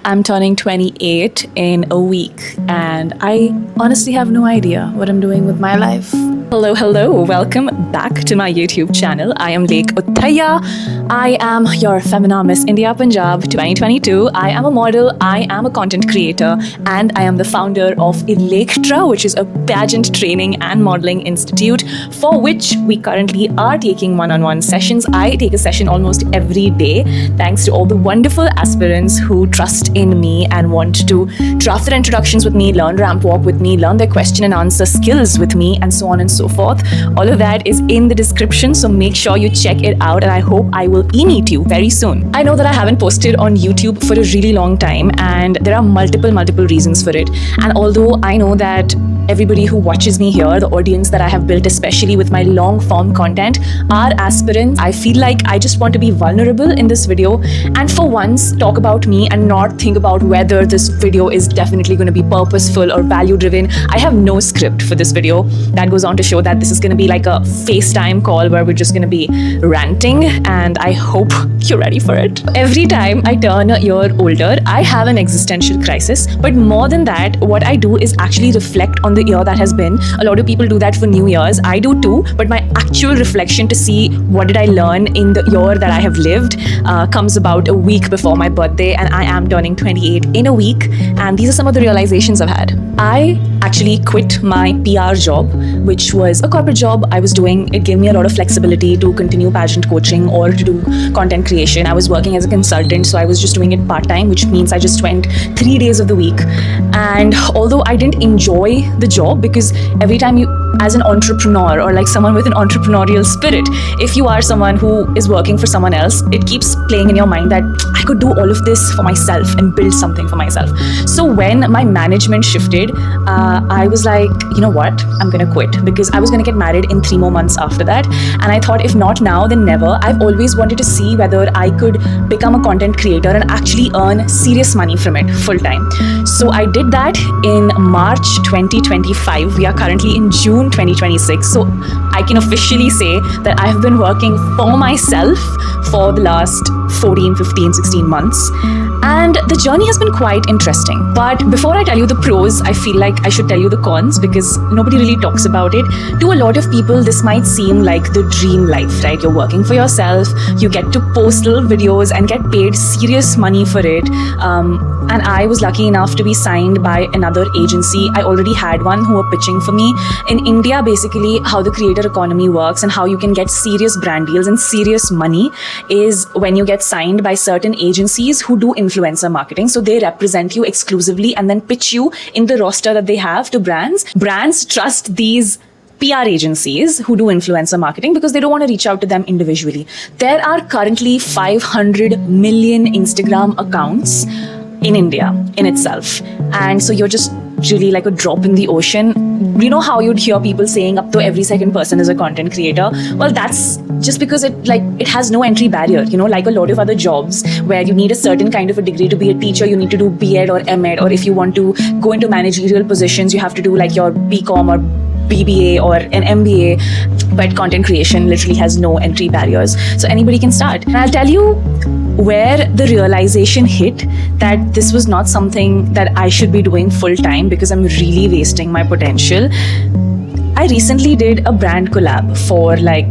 I'm turning 28 in a week, and I honestly have no idea what I'm doing with my life. Hello, welcome back to my YouTube channel. I am Lekh Uthaiah. I am your Femina Miss India Punjab 2022. I am a model, I am a content creator, and I am the founder of ELEKHTRA, which is a pageant training and modeling institute for which we currently are taking one-on-one sessions. I take a session almost every day, thanks to all the wonderful aspirants who trust in me and want to draft their introductions with me, learn ramp walk with me, learn their question and answer skills with me, and so on and so forth. All of that is in the description, so make sure you check it out, and I hope I will meet you very soon. I know that I haven't posted on YouTube for a really long time, and there are multiple reasons for it. And although I know that everybody who watches me here, the audience that I have built, especially with my long form content, are aspirants, I feel like I just want to be vulnerable in this video and for once talk about me and not think about whether this video is definitely going to be purposeful or value driven. I have no script for this video. That goes on to show that this is going to be like a FaceTime call where we're just going to be ranting, and I hope you're ready for it. Every time I turn a year older, I have an existential crisis, but more than that, what I do is actually reflect on the year that has been. A lot of people do that for New Year's. I do too, but my actual reflection to see what did I learn in the year that I have lived comes about a week before my birthday, and I am turning 28 in a week, and these are some of the realizations I've had. I actually quit my PR job, which was a corporate job I was doing. It gave me a lot of flexibility to continue pageant coaching or to do content creation. I was working as a consultant, so I was just doing it part-time, which means I just went 3 days of the week. And although I didn't enjoy the job, because every time you, as an entrepreneur or like someone with an entrepreneurial spirit, if you are someone who is working for someone else, it keeps playing in your mind that I could do all of this for myself and build something for myself. So when my management shifted, I was like, you know what, I'm gonna quit, because I was gonna get married in 3 more months after that, and I thought if not now then never. I've always wanted to see whether I could become a content creator and actually earn serious money from it full time. So I did that in March 2025. We are currently in June 2026, so I can officially say that I've been working for myself for the last 14, 15, 16 months, and the journey has been quite interesting. But before I tell you the pros, I feel like I should tell you the cons, because nobody really talks about it. To a lot of people, this might seem like the dream life, right? You're working for yourself, you get to post little videos and get paid serious money for it. And I was lucky enough to be signed by another agency. I already had one who were pitching for me. In India, basically, how the creator economy works and how you can get serious brand deals and serious money is when you get signed by certain agencies who do influencer marketing. So they represent you exclusively and then pitch you in the roster that they have to brands. Brands trust these PR agencies who do influencer marketing because they don't want to reach out to them individually. There are currently 500 million Instagram accounts in India in itself. And so you're just really like a drop in the ocean. You know how you'd hear people saying up to every second person is a content creator? Well, that's just because it has no entry barrier, you know, like a lot of other jobs where you need a certain kind of a degree to be a teacher. You need to do B.Ed or M.Ed, or if you want to go into managerial positions, you have to do like your B.Com or BBA or an MBA, but content creation literally has no entry barriers. So anybody can start. And I'll tell you where the realization hit that this was not something that I should be doing full time, because I'm really wasting my potential. I recently did a brand collab for like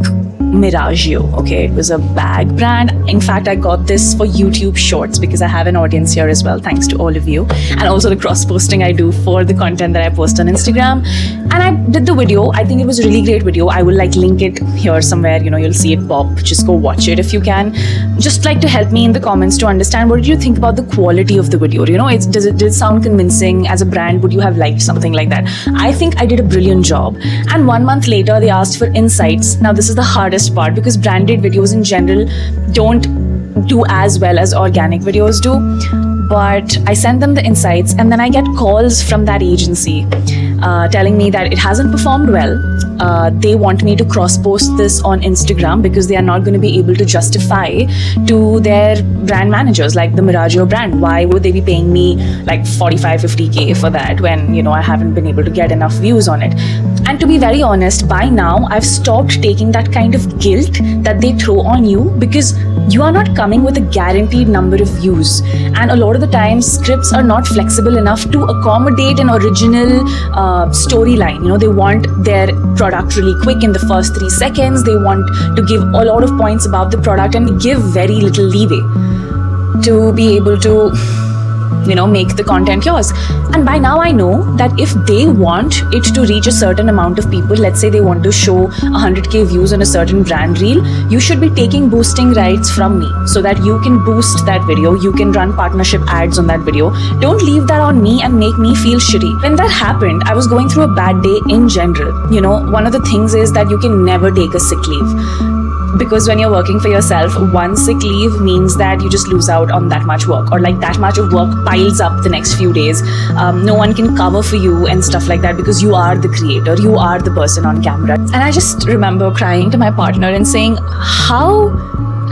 Miragio. Okay, it was a bag brand. In fact, I got this for YouTube Shorts because I have an audience here as well, thanks to all of you, and also the cross posting I do for the content that I post on Instagram. And I did the video. I think it was a really great video. I will like link it here somewhere, you know, you'll see it pop. Just go watch it if you can. Just like to help me in the comments to understand, what did you think about the quality of the video? You know, did it sound convincing? As a brand, would you have liked something like that? I think I did a brilliant job. And 1 month later, they asked for insights. Now this is the hardest part, because branded videos in general don't do as well as organic videos do. But I send them the insights, and then I get calls from that agency telling me that it hasn't performed well. They want me to cross-post this on Instagram because they are not going to be able to justify to their brand managers, like the Miragio brand. Why would they be paying me like 45, 50K for that when, you know, I haven't been able to get enough views on it? And to be very honest, by now, I've stopped taking that kind of guilt that they throw on you, because you are not coming with a guaranteed number of views, and a lot of the times scripts are not flexible enough to accommodate an original storyline. They want their product really quick in the first 3 seconds. They want to give a lot of points about the product and give very little leeway to be able to make the content yours. And by now I know that if they want it to reach a certain amount of people, let's say they want to show 100k views on a certain brand reel, you should be taking boosting rights from me so that you can boost that video, you can run partnership ads on that video. Don't leave that on me and make me feel shitty. When that happened, I was going through a bad day in general. One of the things is that you can never take a sick leave. Because when you're working for yourself, one sick leave means that you just lose out on that much work, or like that much of work piles up the next few days. No one can cover for you and stuff like that because you are the creator, you are the person on camera. And I just remember crying to my partner and saying, how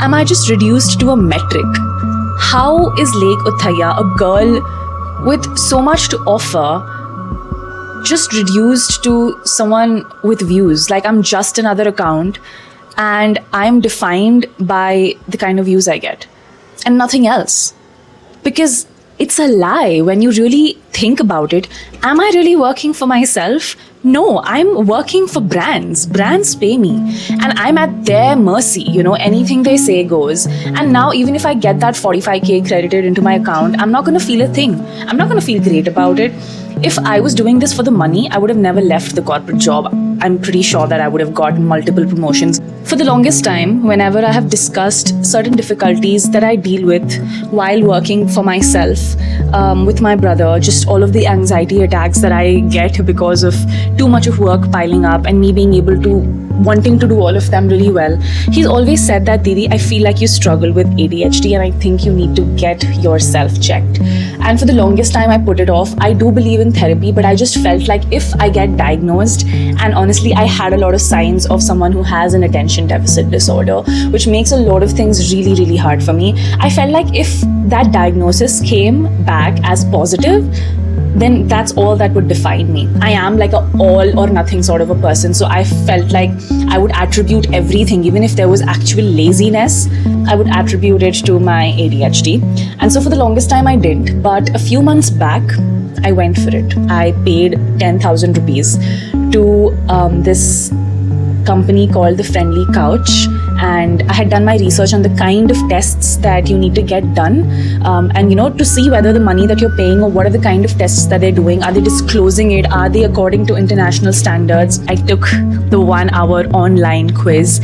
am I just reduced to a metric? How is Lekh Uthaiah, a girl with so much to offer, just reduced to someone with views? Like, I'm just another account, and I'm defined by the kind of views I get and nothing else. Because it's a lie when you really think about it. Am I really working for myself? No, I'm working for brands. Brands pay me and I'm at their mercy. Anything they say goes. And now even if I get that 45k credited into my account, I'm not going to feel a thing. I'm not going to feel great about it. If I was doing this for the money, I would have never left the corporate job. I'm pretty sure that I would have gotten multiple promotions. For the longest time, whenever I have discussed certain difficulties that I deal with while working for myself, with my brother, just all of the anxiety attacks that I get because of too much of work piling up and me being able to wanting to do all of them really well, he's always said that, Didi, I feel like you struggle with ADHD and I think you need to get yourself checked. And for the longest time I put it off. I do believe in therapy, but I just felt like if I get diagnosed, and honestly I had a lot of signs of someone who has an attention deficit disorder, which makes a lot of things really, really hard for me. I felt like if that diagnosis came back as positive, then that's all that would define me. I am like a all or nothing sort of a person. So I felt like I would attribute everything, even if there was actual laziness, I would attribute it to my ADHD. And so for the longest time I didn't. But a few months back, I went for it. I paid 10,000 rupees to this company called The Friendly Couch, and I had done my research on the kind of tests that you need to get done, and to see whether the money that you're paying, or what are the kind of tests that they're doing, are they disclosing it, are they according to international standards. I took the 1-hour online quiz.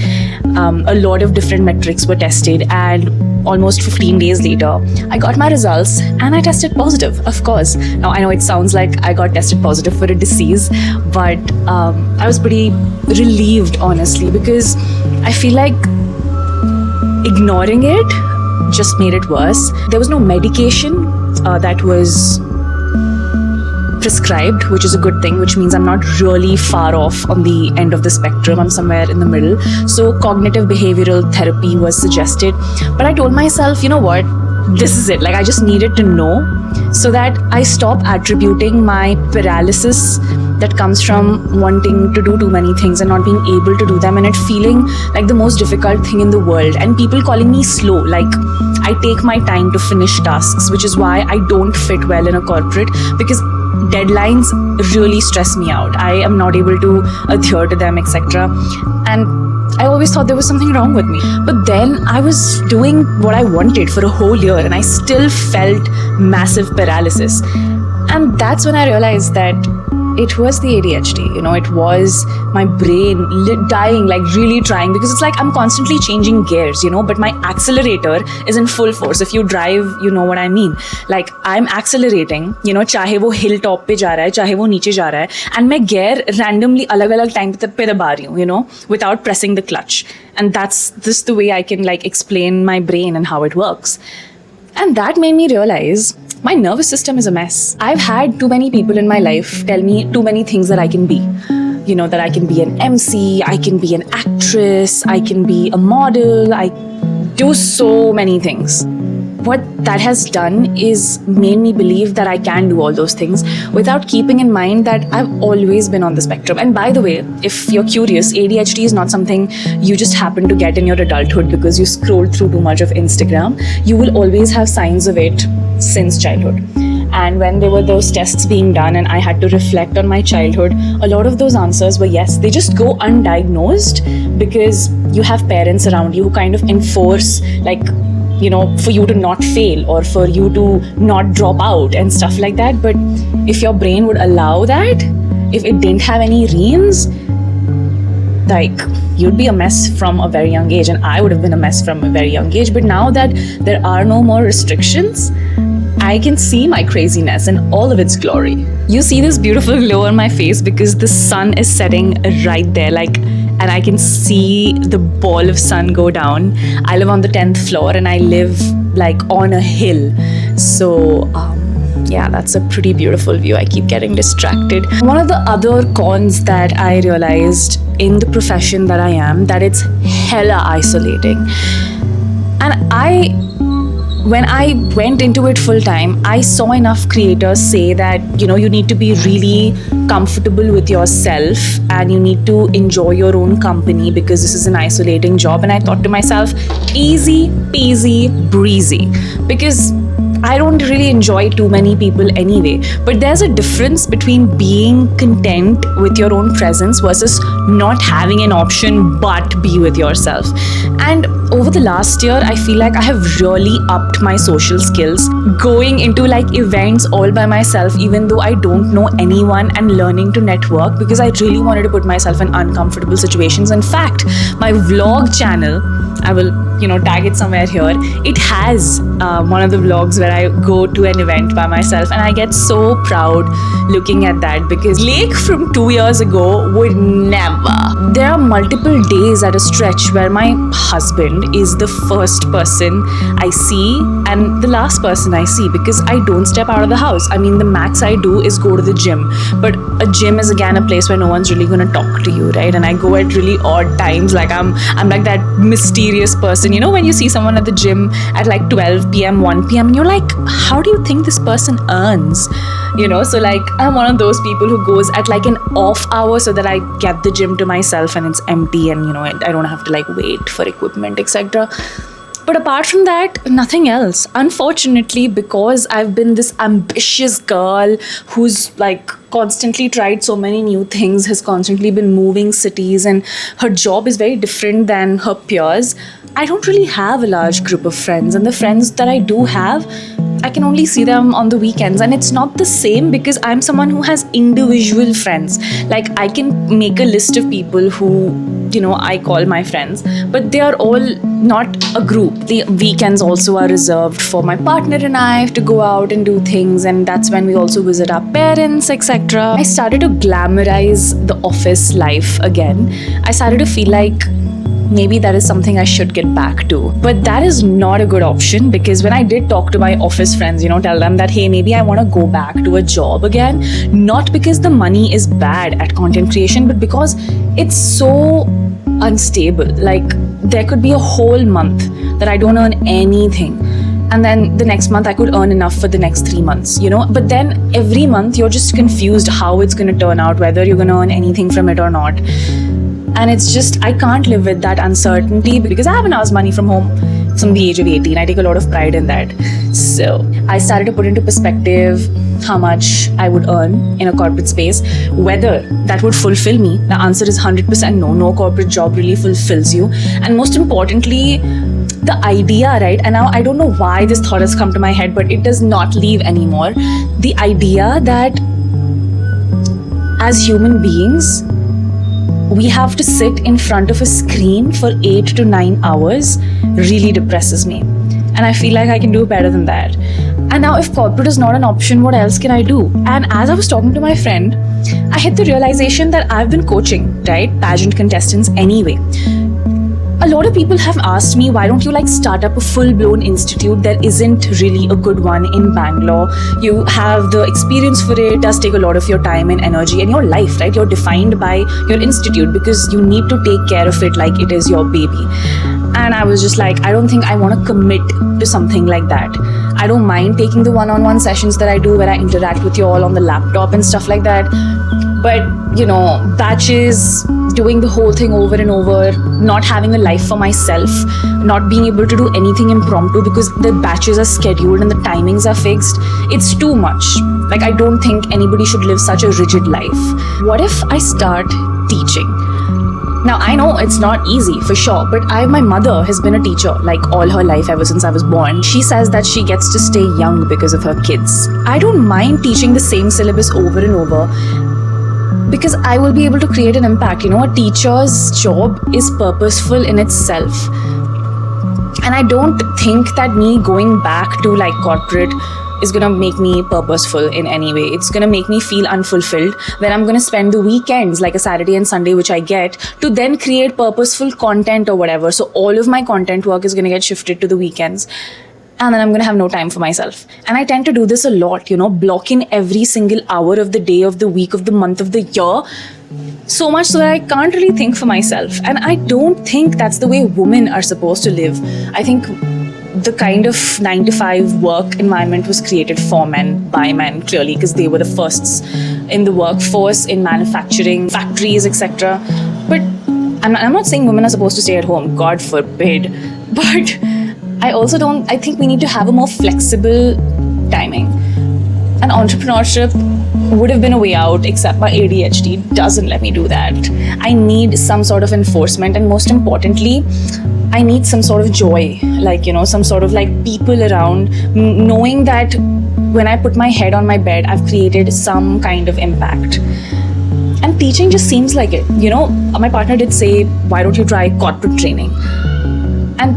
A lot of different metrics were tested, and almost 15 days later I got my results and I tested positive, of course. Now I know it sounds like I got tested positive for a disease, but I was pretty relieved, honestly, because I feel like ignoring it just made it worse. There was no medication that was prescribed, which is a good thing, which means I'm not really far off on the end of the spectrum. I'm somewhere in the middle. So cognitive behavioral therapy was suggested, but I told myself, you know what, this is it. Like, I just needed to know so that I stop attributing my paralysis that comes from wanting to do too many things and not being able to do them, and it feeling like the most difficult thing in the world, and people calling me slow. Like, I take my time to finish tasks, which is why I don't fit well in a corporate, because deadlines really stress me out. I am not able to adhere to them, etc. And I always thought there was something wrong with me. But then I was doing what I wanted for a whole year and I still felt massive paralysis. And that's when I realized that it was the ADHD, it was my brain dying, like really trying, because it's like I'm constantly changing gears, but my accelerator is in full force. If you drive, you know what I mean. Like, I'm accelerating, चाहे वो hill top पे जा रहा है, चाहे वो नीचे जा रहा है, and मैं gear randomly अलग-अलग time पे दबा रही हूँ, without pressing the clutch. And that's just the way I can explain my brain and how it works. And that made me realize my nervous system is a mess. I've had too many people in my life tell me too many things that I can be. That I can be an MC, I can be an actress, I can be a model, I do so many things. what that has done is made me believe that I can do all those things without keeping in mind that I've always been on the spectrum. And by the way, if you're curious, ADHD is not something you just happen to get in your adulthood because you scrolled through too much of Instagram. You will always have signs of it since childhood. And when there were those tests being done and I had to reflect on my childhood, a lot of those answers were yes. They just go undiagnosed because you have parents around you who kind of enforce, like, you know, for you to not fail or for you to not drop out and stuff like that. But if your brain would allow that, if it didn't have any reins, like, you'd be a mess from a very young age, and I would have been a mess from a very young age. But now that there are no more restrictions, I can see my craziness in all of its glory. You see this beautiful glow on my face because the sun is setting right there, like, and I can see the ball of sun go down. I live on the 10th floor and I live like on a hill. So, yeah, that's a pretty beautiful view. I keep getting distracted. One of the other cons that I realized in the profession that I am, that it's hella isolating. And when I went into it full time, I saw enough creators say that, you know, you need to be really comfortable with yourself and you need to enjoy your own company because this is an isolating job. And I thought to myself, easy peasy breezy, because I don't really enjoy too many people anyway. But there's a difference between being content with your own presence versus not having an option but be with yourself. And over the last year, I feel like I have really upped my social skills, going into like events all by myself, even though I don't know anyone, and learning to network because I really wanted to put myself in uncomfortable situations. In fact, my vlog channel, I will, you know, tag it somewhere here. It has one of the vlogs where I go to an event by myself, and I get so proud looking at that because Lekh from 2 years ago would never. There are multiple days at a stretch where my husband is the first person I see and the last person I see because I don't step out of the house. I mean, the max I do is go to the gym, but a gym is again a place where no one's really gonna talk to you, right? And I go at really odd times, like I'm like that mysterious person, you know, when you see someone at the gym at like 12 p.m, 1 p.m, and you're like, how do you think this person earns? You know, so like I'm one of those people who goes at like an off hour so that I get the gym to myself and it's empty and, you know, I don't have to like wait for equipment, etc. But apart from that, nothing else. Unfortunately, because I've been this ambitious girl who's like constantly tried so many new things, has constantly been moving cities, and her job is very different than her peers, I don't really have a large group of friends. And the friends that I do have, I can only see them on the weekends. And it's not the same because I'm someone who has individual friends. Like I can make a list of people who, you know, I call my friends, but they are all not a group. The weekends also are reserved for my partner and I to go out and do things, and that's when we also visit our parents, etc. I started to glamorize the office life again. I started to feel like maybe that is something I should get back to. But that is not a good option because when I did talk to my office friends, you know, tell them that, hey, maybe I want to go back to a job again, not because the money is bad at content creation, but because it's so unstable. Like there could be a whole month that I don't earn anything. And then the next month I could earn enough for the next 3 months, you know. But then every month you're just confused how it's going to turn out, whether you're going to earn anything from it or not. And it's just, I can't live with that uncertainty because I haven't asked money from home from the age of 18. I take a lot of pride in that. So I started to put into perspective how much I would earn in a corporate space, whether that would fulfill me. The answer is 100% no. No corporate job really fulfills you. And most importantly, the idea, right? And now I don't know why this thought has come to my head, but it does not leave anymore. The idea that as human beings, we have to sit in front of a screen for 8 to 9 hours really depresses me. And I feel like I can do better than that. And now if corporate is not an option, what else can I do? And as I was talking to my friend, I hit the realization that I've been coaching, right, pageant contestants anyway. A lot of people have asked me, why don't you like start up a full-blown institute? There isn't really a good one in Bangalore. You have the experience for it. It does take a lot of your time and energy and your life, right? You're defined by your institute because you need to take care of it like it is your baby. And I was just like, I don't think I want to commit to something like that. I don't mind taking the one-on-one sessions that I do where I interact with you all on the laptop and stuff like that. But, batches, doing the whole thing over and over, not having a life for myself, not being able to do anything impromptu because the batches are scheduled and the timings are fixed. It's too much. Like, I don't think anybody should live such a rigid life. What if I start teaching? Now, I know it's not easy for sure, but my mother has been a teacher like all her life ever since I was born. She says that she gets to stay young because of her kids. I don't mind teaching the same syllabus over and over because I will be able to create an impact. A teacher's job is purposeful in itself. And I don't think that me going back to like corporate is gonna make me purposeful in any way. It's gonna make me feel unfulfilled when I'm gonna spend the weekends, like a Saturday and Sunday, which I get, to then create purposeful content or whatever. So all of my content work is gonna get shifted to the weekends. And then I'm gonna have no time for myself. And I tend to do this a lot, block in every single hour of the day, of the week, of the month, of the year, so much so that I can't really think for myself. And I don't think that's the way women are supposed to live. I think the kind of 9-to-5 work environment was created for men, by men, clearly, because they were the firsts in the workforce, in manufacturing, factories, etc. But I'm not saying women are supposed to stay at home, God forbid. But I think we need to have a more flexible timing. And entrepreneurship would have been a way out, except my ADHD doesn't let me do that. I need some sort of enforcement, and most importantly, I need some sort of joy, some sort of people around, knowing that when I put my head on my bed, I've created some kind of impact. And teaching just seems like it. My partner did say, why don't you try corporate training? And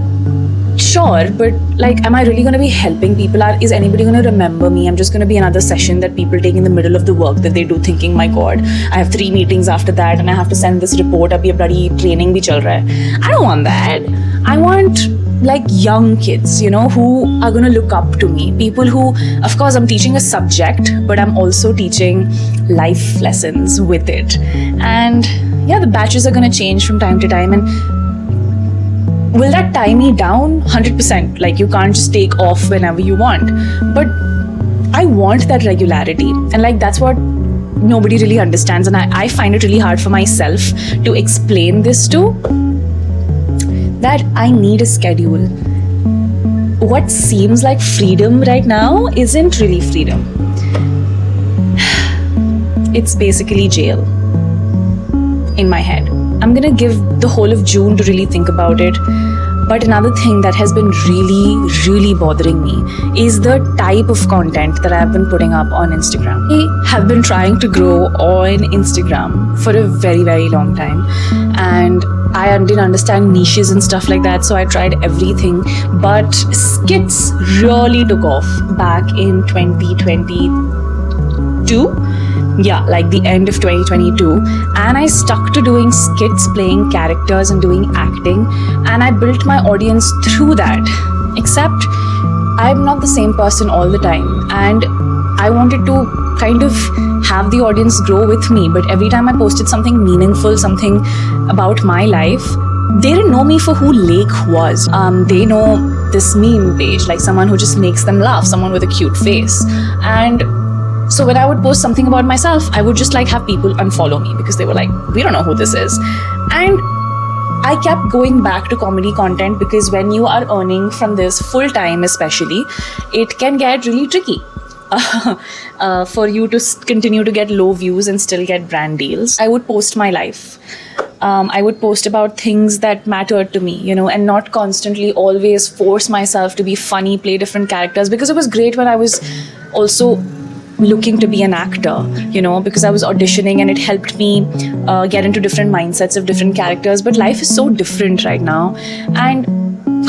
sure, but am I really going to be helping people? Is anybody going to remember me? I'm just going to be another session that people take in the middle of the work that they do, thinking, my God, I have 3 meetings after that and I have to send this report. Abhi bloody training bhi chal raha hai. I don't want that. I want young kids, who are going to look up to me. People who, of course, I'm teaching a subject, but I'm also teaching life lessons with it. And yeah, the batches are going to change from time to time. And will that tie me down? 100%. You can't just take off whenever you want. But I want that regularity. And that's what nobody really understands. And I find it really hard for myself to explain this to, that I need a schedule. What seems like freedom right now isn't really freedom. It's basically jail in my head. I'm gonna give the whole of June to really think about it. But another thing that has been really, really bothering me is the type of content that I've been putting up on Instagram. I have been trying to grow on Instagram for a very, very long time. And I didn't understand niches and stuff like that, so I tried everything. But skits really took off back in 2022. Yeah, the end of 2022. And I stuck to doing skits, playing characters and doing acting. And I built my audience through that. Except I'm not the same person all the time. And I wanted to kind of have the audience grow with me. But every time I posted something meaningful, something about my life, they didn't know me for who Lekh was. They know this meme page, someone who just makes them laugh, someone with a cute face. And so when I would post something about myself, I would just have people unfollow me because they were like, we don't know who this is. And I kept going back to comedy content because when you are earning from this full time especially, it can get really tricky for you to continue to get low views and still get brand deals. I would post my life. I would post about things that mattered to me, and not constantly always force myself to be funny, play different characters, because it was great when I was also looking to be an actor, because I was auditioning and it helped me get into different mindsets of different characters. But life is so different right now, and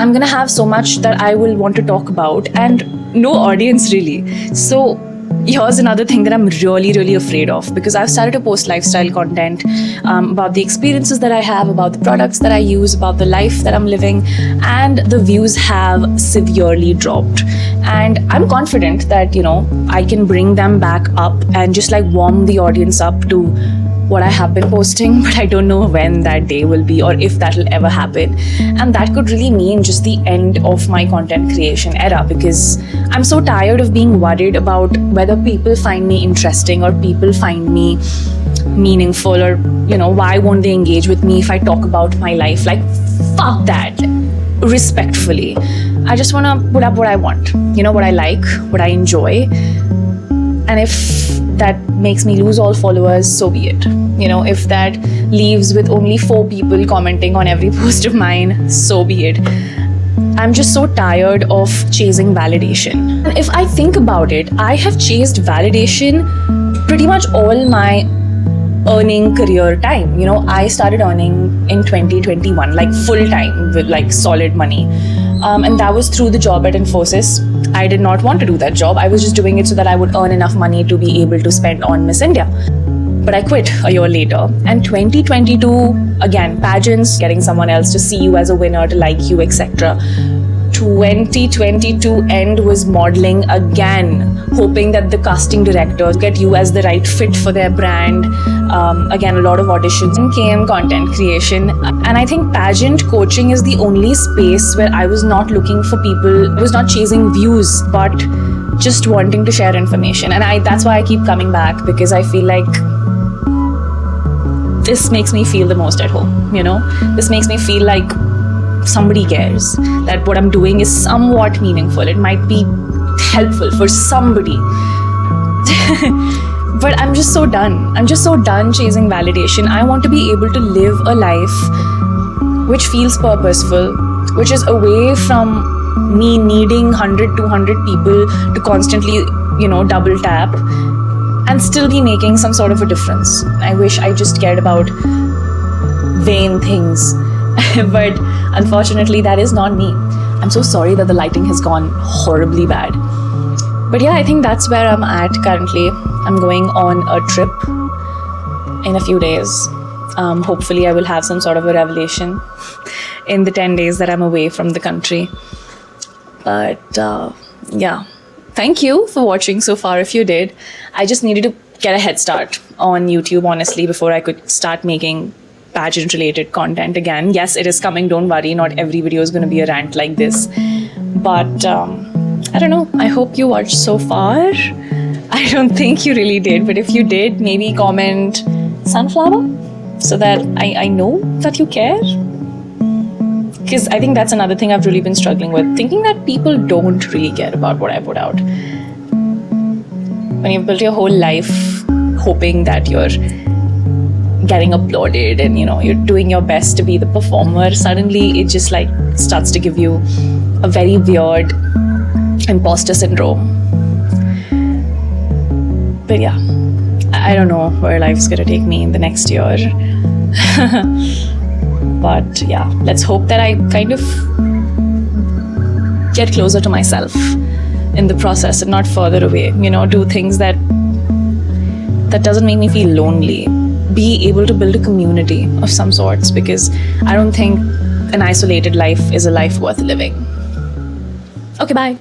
I'm gonna have so much that I will want to talk about and no audience really. So here's another thing that I'm really, really afraid of, because I've started to post lifestyle content about the experiences that I have, about the products that I use, about the life that I'm living, and the views have severely dropped. And I'm confident that, I can bring them back up and just warm the audience up to what I have been posting, but I don't know when that day will be or if that will ever happen. And that could really mean just the end of my content creation era, because I'm so tired of being worried about whether people find me interesting or people find me meaningful, or why won't they engage with me if I talk about my life. Like, fuck that. Respectfully, I just want to put up what I want, what I like, what I enjoy. And if that makes me lose all followers, so be it. If that leaves with only 4 people commenting on every post of mine, so be it. I'm just so tired of chasing validation. And if I think about it, I have chased validation pretty much all my earning career time. I started earning in 2021, like full time with like solid money. And that was through the job at Infosys. I did not want to do that job. I was just doing it so that I would earn enough money to be able to spend on Miss India. But I quit a year later. And 2022, again, pageants, getting someone else to see you as a winner, to like you, etc. 2022 end was modeling again, hoping that the casting directors get you as the right fit for their brand. Again, a lot of auditions, and came content creation. And I think pageant coaching is the only space where I was not looking for people, I was not chasing views, but just wanting to share information. And that's why I keep coming back, because I feel like this makes me feel the most at home. This makes me feel like somebody cares, that what I'm doing is somewhat meaningful. It might be helpful for somebody. But I'm just so done. I'm just so done chasing validation. I want to be able to live a life which feels purposeful, which is away from me needing 100, 200 people to constantly, double tap, and still be making some sort of a difference. I wish I just cared about vain things. But unfortunately, that is not me. I'm so sorry that the lighting has gone horribly bad. But yeah, I think that's where I'm at currently. I'm going on a trip in a few days. Hopefully, I will have some sort of a revelation in the 10 days that I'm away from the country. But yeah, thank you for watching so far if you did. I just needed to get a head start on YouTube, honestly, before I could start making pageant related content again. Yes, it is coming, don't worry, not every video is going to be a rant like this, but I don't know, I hope you watched so far. I don't think you really did, but if you did, maybe comment sunflower so that I know that you care, because I think that's another thing I've really been struggling with, thinking that people don't really care about what I put out. When you've built your whole life hoping that you're getting applauded and you're doing your best to be the performer, suddenly it just like starts to give you a very weird imposter syndrome. But yeah, I don't know where life's gonna take me in the next year. But yeah, let's hope that I kind of get closer to myself in the process and not further away. Do things that doesn't make me feel lonely. Be able to build a community of some sorts, because I don't think an isolated life is a life worth living. Okay, bye.